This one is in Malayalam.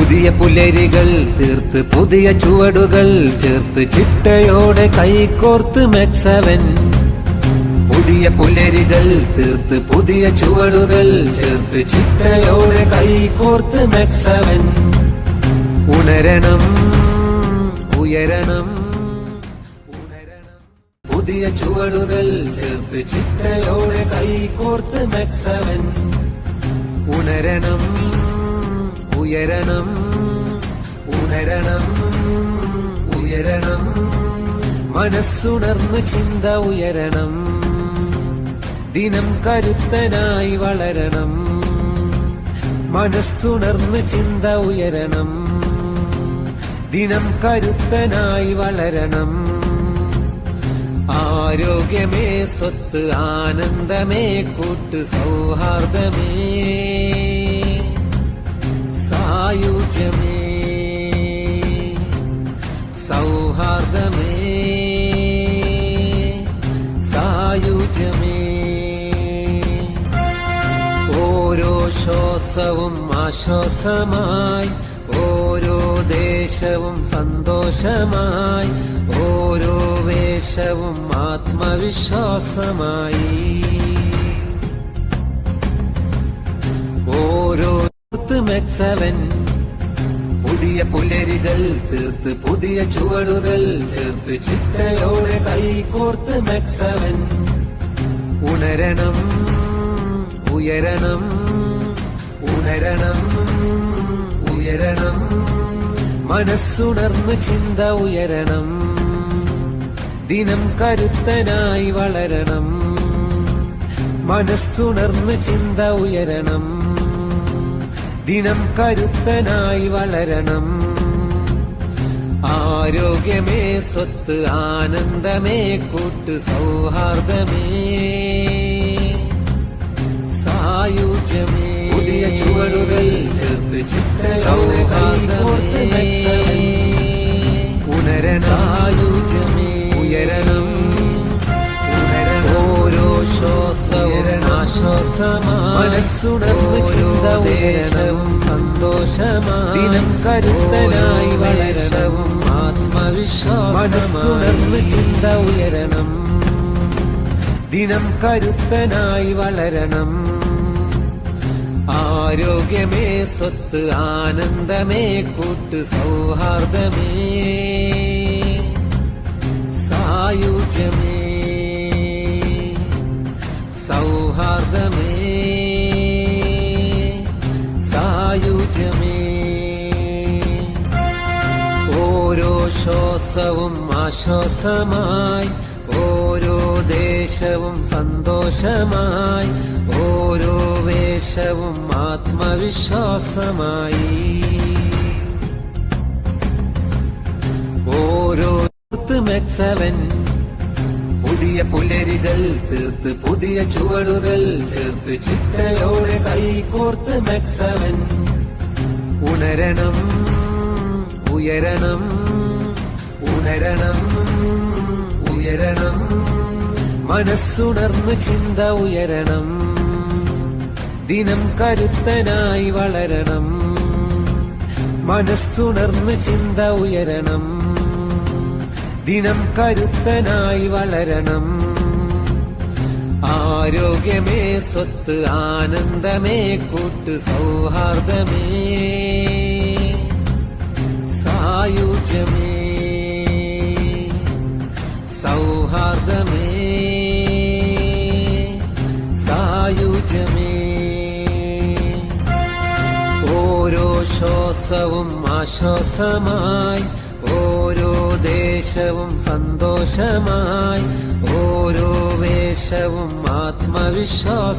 പുതിയ പുലരികൾ തീർത്ത് പുതിയ ചുവടുകൾ ചേർത്ത് ചിട്ടയോടെ കൈകോർത്ത് മെക്സവൻ. പുതിയ പുലരികൾ തീർത്ത് പുതിയ ചുവടുകൾ ചേർത്ത് ചിട്ടയോടെ കൈകോർത്ത് മെക്സവൻ. ഉണരണം, ഉയരണം, ഉണരണം. പുതിയ ചുവടുകൾ ചേർത്ത് ചിട്ടയോടെ കൈകോർത്ത് മെക്സവൻ. ഉണരണം, ഉയരണം, ഉണരണം, ഉയരണം. മനസ്സുണർന്ന് ചിന്ത ഉയരണം, ദിനം കരുത്തനായി വളരണം. മനസ്സുണർന്ന് ചിന്ത ഉയരണം, ദിനം കരുത്തനായി വളരണം. ആരോഗ്യമേ സ്വത്ത്, ആനന്ദമേ കൂട്ട്, സൗഹാർദ്ദമേ സായുജ്യമേ, സൗഹാർദ്ദമേ സായുജ്യമേ. ഓരോ ശ്വാസവും ആശ്വാസമായി, ഓരോ ദേശവും സന്തോഷമായി, ഓരോ വേഷവും ആത്മവിശ്വാസമായി. ഓരോ മെക്സവൻ. പുതിയ പുലരികൾ തീർത്ത് പുതിയ ചുവടുകൾ ചേർത്ത് ചിട്ടയോടെ കൈകോർത്ത് മെക്സവൻ. ഉണരണം, ഉയരണം, ഉണരണം, ഉയരണം. മനസ്സുണർന്ന് ചിന്ത ഉയരണം, ദിനം കരുത്തനായി വളരണം. മനസ്സുണർന്ന് ചിന്ത ഉയരണം, ദിനം കരുത്തനായി വളരണം. ആരോഗ്യമേ സ്വത്ത്, ആനന്ദമേ കൂട്ട്, സൗഹാർദ്ദമേ സായുജ്യമേ. പുതിയ ചുവടുകൾ ചേർത്ത് ചിട്ടയോടെ കൈകോർത്ത് മെക്സവൻ. ഉണരണം, സായുജ്യമേ, ഉയരണം, ഓരോ ശ്വാസവും ആശ്വാസമായി, മനസ്സുണർന്ന് ചിന്ത ഉയരണം, സന്തോഷമായി, ദിനം കരുത്തനായി വളരണം. ആത്മവിശ്വാസം. മനസ്സുണർന്ന് ചിന്ത ഉയരണം, ദിനം കരുത്തനായി വളരണം. ആരോഗ്യമേ സ്വത്ത്, ആനന്ദമേ കൂട്ട്, സൗഹാർദ്ദമേ സായുജ്യമേ, സൗഹാർദ്ദമേ സായുജ്യമേ. ഓരോ ശ്വാസവും ആശ്വാസമായി, ഓരോ ദേശവും സന്തോഷമായി, ഓരോ വേഷവും ആത്മവിശ്വാസമായി. ഓരോ മെക്സവൻ. പുതിയ പുലരികൾ തീർത്ത് പുതിയ ചുവടുകൾ ചേർത്ത് ചിട്ടയോടെ കൈകോർത്ത് മെക്സവൻ. ഉണരണം, ഉയരണം, ഉണരണം, ഉയരണം. മനസ്സുണർന്ന് ചിന്ത ഉയരണം, ദിനം കരുത്തനായി വളരണം. മനസ്സുണർന്ന് ചിന്ത ഉയരണം, ദിനം കരുത്തനായി വളരണം. ആരോഗ്യമേ സ്വത്ത്, ആനന്ദമേ കൂട്ട്, സൗഹാർദ്ദമേ സായുജ്യമേ, സൗഹാർദ്ദമേ സായുജ്യമേ. ഓരോ ശ്വാസവും ആശ്വാസമായി, ഓരോ ദേശവും സന്തോഷമായി, ഓരോ വേഷവും ആത്മവിശ്വാസമായി.